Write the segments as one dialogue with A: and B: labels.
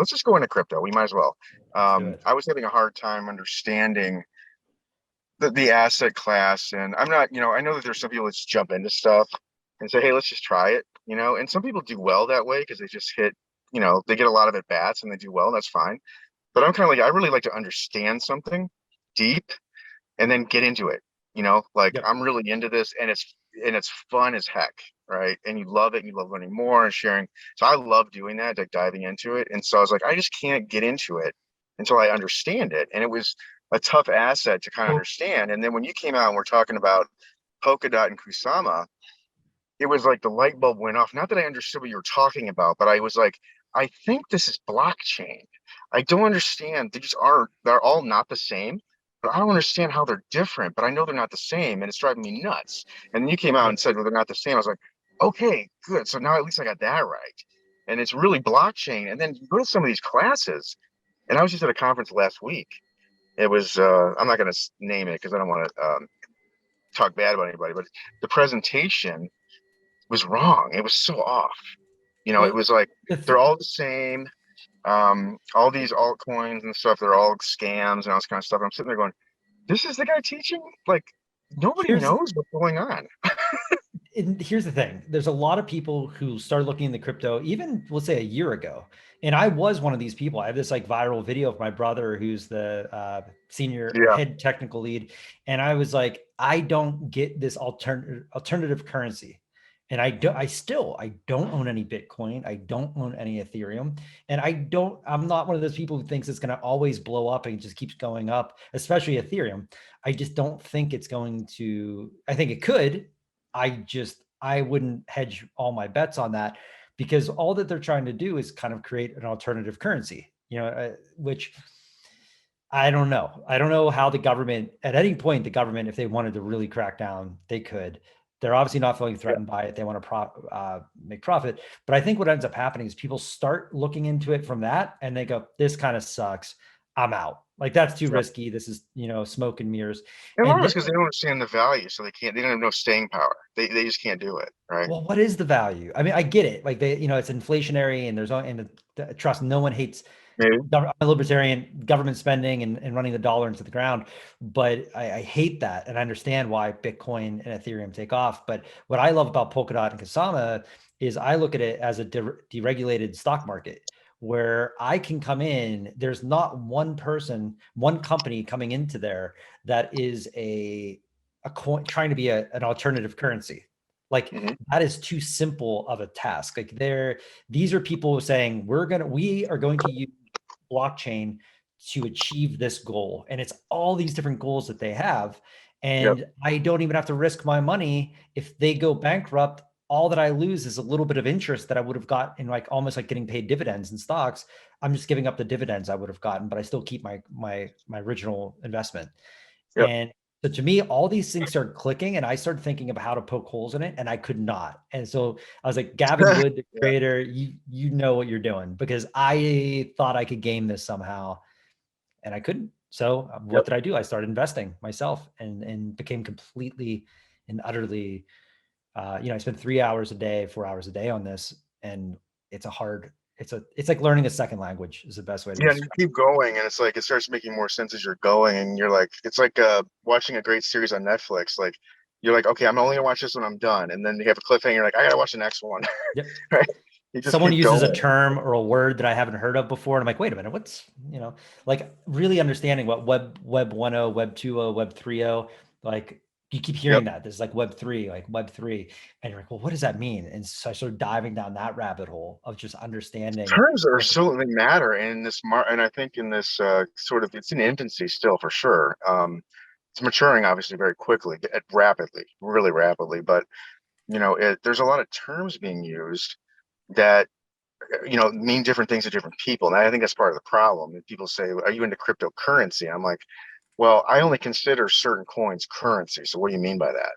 A: let's just go into crypto. We might as well.
B: Let's do it.
A: I was having a hard time understanding the asset class, and I'm not, I know that there's some people that just jump into stuff and say, hey, let's just try it, and some people do well that way because they just hit, they get a lot of at bats and they do well. That's fine. But I'm kind of like, I really like to understand something deep and then get into it. Like
B: Yep.
A: I'm really into this, and it's fun as heck, right? And you love it, and you love learning more and sharing. So I love doing that, like diving into it. And so I was like, I just can't get into it until I understand it. And it was a tough asset to kind of understand. And then when you came out and we're talking about Polkadot and Kusama, it was like the light bulb went off. Not that I understood what you were talking about, but I was like, I think this is blockchain. I don't understand. They're all not the same, but I don't understand how they're different, but I know they're not the same, and it's driving me nuts. And then you came out and
B: Yep.
A: said, well, they're not the same. I was like, okay, good. So now at least I got that right. And it's really blockchain. And then you go to some of these classes, and I was just at a conference last week. It was, I'm not going to name it because I don't want to talk bad about anybody, but the presentation was wrong. It was so off. It
B: Well,
A: was like
B: the
A: they're
B: th-
A: all the same. All these altcoins and stuff, they're all scams and all this kind of stuff. I'm sitting there going, this is the guy teaching? Like nobody
B: here's
A: knows what's going on.
B: and here's the thing. There's a lot of people who started looking into crypto, even let's say a year ago. And I was one of these people. I have this like viral video of my brother, who's the senior or
A: Yeah.
B: head technical lead. And I was like, I don't get this alternative currency. And I don't own any Bitcoin. I don't own any Ethereum. And I'm not one of those people who thinks it's going to always blow up and just keeps going up, especially Ethereum. I just don't think it's going to, I think it could. I wouldn't hedge all my bets on that, because all that they're trying to do is kind of create an alternative currency, which I don't know. I don't know how the government, at any point, the government, if they wanted to really crack down, they could. They're obviously not feeling
A: Yeah.
B: threatened by it. They want to make profit. But I think what ends up happening is people start looking into it from that and they go, this kind of sucks. I'm out. Like, that's too
A: Yeah.
B: risky. This is, smoke and mirrors.
A: And a lot
B: And
A: of it's
B: then,
A: because they don't understand the value, so they don't have no staying power. They just can't do it, right?
B: well, what is the value? I mean, I get it. Like, it's inflationary and trust, no one hates
A: Maybe.
B: libertarian government spending and running the dollar into the ground. But I hate that. And I understand why Bitcoin and Ethereum take off. But what I love about Polkadot and Kasama is I look at it as a deregulated stock market where I can come in. There's not one person, one company coming into there that is a coin trying to be an alternative currency. Like,
A: Hmm.
B: that is too simple of a task. Like, these are people saying we are going to use blockchain to achieve this goal. And it's all these different goals that they have.
A: Yep.
B: And I don't even have to risk my money. If they go bankrupt, all that I lose is a little bit of interest that I would have got in, like, almost like getting paid dividends in stocks. I'm just giving up the dividends I would have gotten, but I still keep my original investment.
A: Yep.
B: And so to me, all these things started clicking, and I started thinking of how to poke holes in it, and I could not. And so I was like, Gavin Wood, the
A: Yeah.
B: creator, you know what you're doing, because I thought I could game this somehow, and I couldn't. So what
A: Yep.
B: did I do? I started investing myself and became completely and utterly, I spent 3 hours a day, 4 hours a day on this, and it's a hard. It's like learning a second language is the best way to
A: Yeah, and you
B: describe
A: keep going, and it's like it starts making more sense as you're going, and you're like, it's like watching a great series on Netflix. Like you're like, okay, I'm only gonna watch this when I'm done, and then you have a cliffhanger. You're like, I gotta watch the next one,
B: it. Yep.
A: right? You just
B: Someone
A: keep
B: uses a
A: going.
B: term or a word that I haven't heard of before, and I'm like, wait a minute, like really understanding what web 1.0, web 2.0, web 3.0, like you keep
A: Yep.
B: hearing that. This is like web 3. And you're like, well, what does that mean? And so I started diving down that rabbit hole of just understanding
A: Terms are
B: what the,
A: so they matter in this and I think in this sort of it's in infancy still for sure. It's maturing obviously very quickly, rapidly, really rapidly, but there's a lot of terms being used that mean different things to different people, and I think that's part of the problem. And people say, are you into cryptocurrency? I'm like, well, I only consider certain coins currency, so what do you mean by that?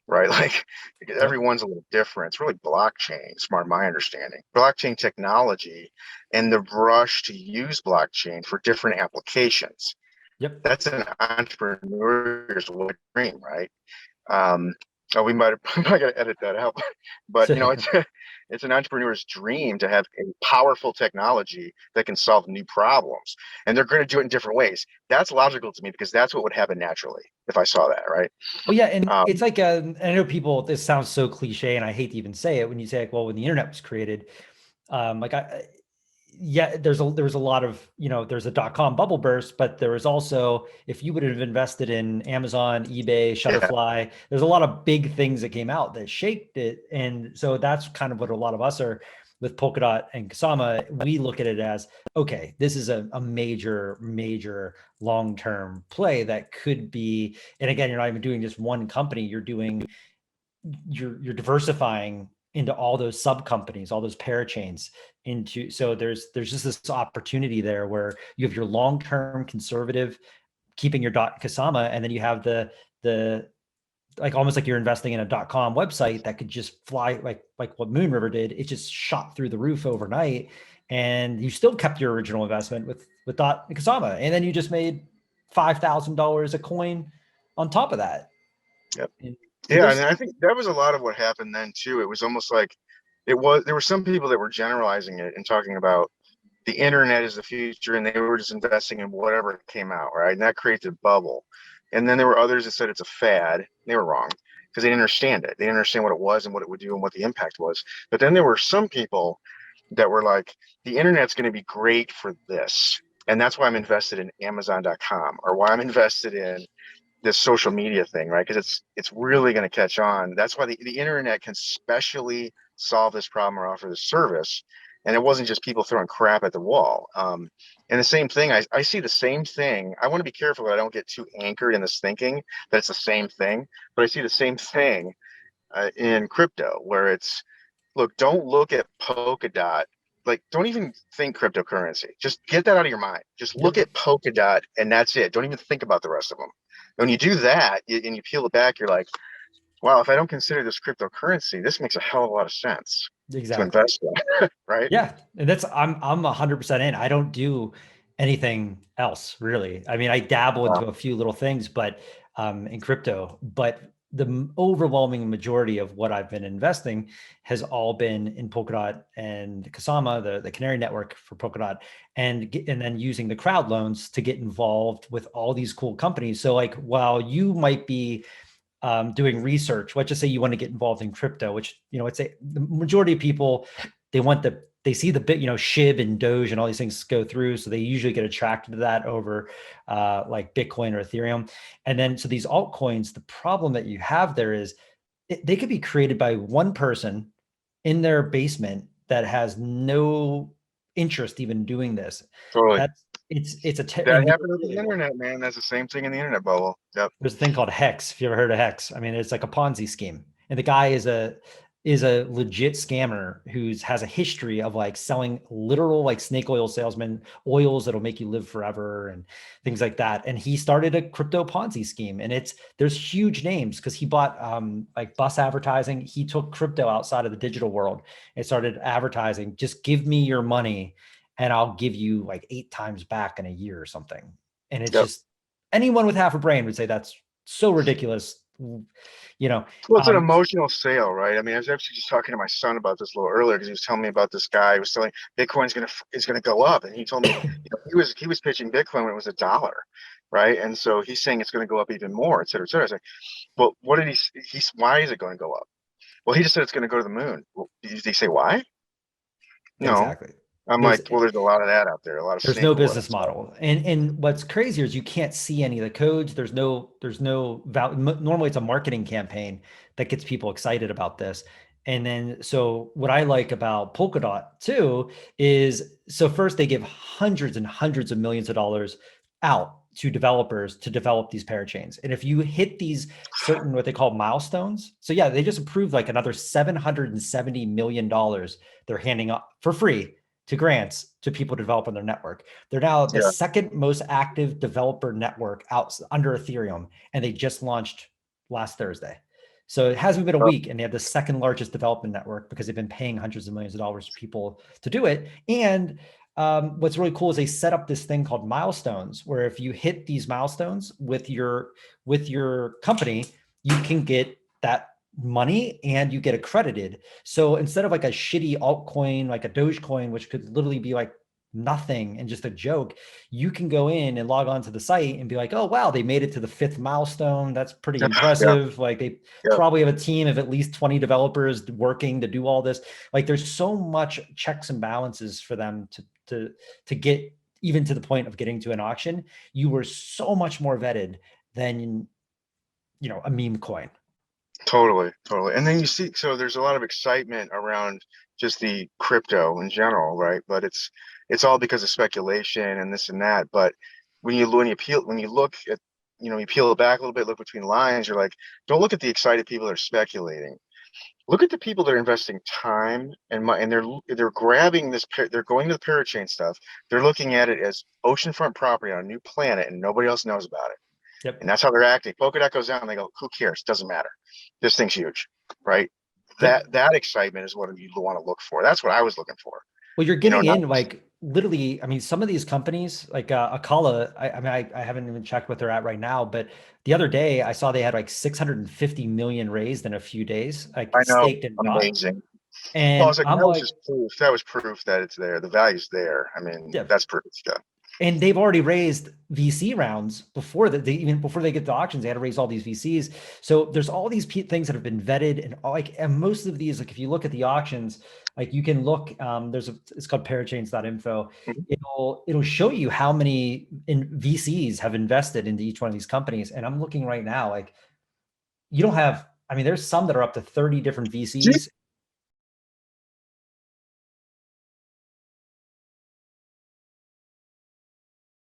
A: Right? Like
B: yep,
A: everyone's a little different. It's really blockchain, smart my understanding. Blockchain technology and the rush to use blockchain for different applications.
B: yep,
A: That's an entrepreneur's wet dream, right? Um, Oh, we might have, I'm not gonna edit that out, but
B: So
A: you know, it's it's an entrepreneur's dream to have a powerful technology that can solve new problems, and they're going to do it in different ways. That's logical to me because that's what would happen naturally if I saw that, right?
B: well, yeah, and it's
A: Um,
B: like I know people. This sounds so cliche, and I hate to even say it when you say like, well, when the internet was created, like yeah, there's a lot of, there's a dot-com bubble burst, but there was also, if you would have invested in Amazon, eBay,
A: yeah,
B: Shutterfly, there's a lot of big things that came out that shaped it. And so that's kind of what a lot of us are with Polkadot and Kasama. We look at it as, okay, this is a major, major long-term play that could be, and again, you're not even doing just one company, you're diversifying into all those sub companies, all those parachains into. So there's just this opportunity there where you have your long term conservative, keeping your dot Kasama, and then you have the like almost like you're investing in a .com website that could just fly like what Moon River did. It just shot through the roof overnight, and you still kept your original investment with dot Kasama, and then you just made $5,000 a coin on top of that.
A: yep.
B: And so
A: Yeah, and
B: there's
A: I think that was a lot of what happened then too. It was almost like there were some people that were generalizing it and talking about the internet is the future, and they were just investing in whatever came out, right? And that creates a bubble. And then there were others that said it's a fad. They were wrong because they didn't understand it. They didn't understand what it was and what it would do and what the impact was. But then there were some people that were like, the internet's going to be great for this. And that's why I'm invested in Amazon.com, or why I'm invested in this social media thing, right? Because it's really going to catch on. That's why the internet can specially solve this problem or offer this service. And it wasn't just people throwing crap at the wall. And the same thing, I see the same thing. I want to be careful that I don't get too anchored in this thinking that it's the same thing, but I see the same thing in crypto, where it's, look, don't look at Polkadot. Like, don't even think cryptocurrency. Just get that out of your mind. Just look
B: Yep.
A: at Polkadot, and that's it. Don't even think about the rest of them. When you do that and you peel it back, you're like, wow, if I don't consider this cryptocurrency, this makes a hell of a lot of sense to
B: Exactly.
A: invest in, right?
B: Yeah, and that's I'm 100% in. I don't do anything else really. I mean, I dabble
A: Wow.
B: into a few little things, but in crypto, but the overwhelming majority of what I've been investing has all been in Polkadot and Kasama, the Canary network for Polkadot, and then using the crowd loans to get involved with all these cool companies. So like, while you might be doing research, let's just say you want to get involved in crypto, which, I'd say the majority of people, they see the bit, SHIB and Doge and all these things go through. So they usually get attracted to that over like Bitcoin or Ethereum. And then, so these altcoins, the problem that you have there is they could be created by one person in their basement that has no interest even doing this.
A: Totally.
B: That's,
A: That
B: and
A: happened with the
B: literally,
A: internet, man. That's the same thing in the internet bubble. Yep.
B: there's a thing called Hex. If you ever heard of Hex, I mean, it's like a Ponzi scheme, and the guy is a legit scammer who's has a history of like selling literal like snake oil salesman oils that'll make you live forever and things like that. And he started a crypto Ponzi scheme, and there's huge names because he bought like bus advertising. He took crypto outside of the digital world and started advertising. Just give me your money, and I'll give you like 8 times back in a year or something. And it's
A: Yep.
B: just anyone with half a brain would say that's so ridiculous. You know,
A: Well, it's an
B: um,
A: emotional sale, right? I mean, I was actually just talking to my son about this a little earlier because he was telling me about this guy who was telling Bitcoin's gonna go up, and he told me, he was pitching Bitcoin when it was $1, right? And so he's saying it's going to go up even more, et cetera, et cetera. I was like, well, what did why is it going to go up? Well, he just said it's going to go to the moon. Well, did he say why? No.
B: exactly.
A: I'm
B: There's
A: like, well, there's a lot of that out there, a lot of
B: there's no
A: snake oil.
B: business model, and what's crazier is you can't see any of the codes. There's no value. Normally it's a marketing campaign that gets people excited about this. And then, so what I like about Polkadot too is, so first they give hundreds and hundreds of millions of dollars out to developers to develop these parachains. And if you hit these certain, what they call milestones, so yeah, they just approved like another $770 million they're handing up for free to grants to people to develop on their network. They're now the
A: Yeah.
B: second most active developer network out under Ethereum, and they just launched last Thursday. So it hasn't been a
A: Oh,
B: week, and they have the second largest development network because they've been paying hundreds of millions of dollars to people to do it. And what's really cool is they set up this thing called milestones, where if you hit these milestones with your company, you can get money and you get accredited. So instead of like a shitty altcoin, like a Dogecoin, which could literally be like nothing and just a joke, you can go in and log on to the site and be like, oh, wow, they made it to the 5th milestone. That's pretty
A: Yeah,
B: impressive. Like they
A: yeah,
B: probably have a team of at least 20 developers working to do all this. Like there's so much checks and balances for them to get even to the point of getting to an auction. You were so much more vetted than, a meme coin.
A: totally, totally. And then you see, so there's a lot of excitement around just the crypto in general, right? But it's all because of speculation and this and that. But when you look at, you peel it back a little bit, look between the lines, you're like, don't look at the excited people that are speculating. Look at the people that are investing time and money, and they're grabbing this. They're going to the parachain stuff. They're looking at it as oceanfront property on a new planet, and nobody else knows about it. And
B: Yep.
A: that's how they're acting. Polkadot goes down, and they go, "Who cares? Doesn't matter. This thing's huge, right?"
B: Yep.
A: That excitement is what you want to look for. That's what I was looking for.
B: Well, you're
A: You know,
B: getting
A: not
B: in like literally. I mean, some of these companies, like Akala, I mean, I haven't even checked what they're at right now, but the other day I saw they had like 650 million raised in a few days, like
A: I know,
B: staked and bought.
A: amazing. Well, I
B: And
A: was like,
B: I'm
A: that was
B: like,
A: just proof. That was proof that it's there. The value's there. I mean,
B: yeah.
A: that's proof. Yeah.
B: And they've already raised VC rounds before that. They even before they get to auctions, they had to raise all these VCs. So there's all these things that have been vetted, and and most of these, like if you look at the auctions, like you can look. It's called parachains.info.
A: Mhm.
B: It'll show you how many VCs have invested into each one of these companies. And I'm looking right now, like you don't have. I mean, there's some that are up to 30 different
A: Do you,
B: VCs.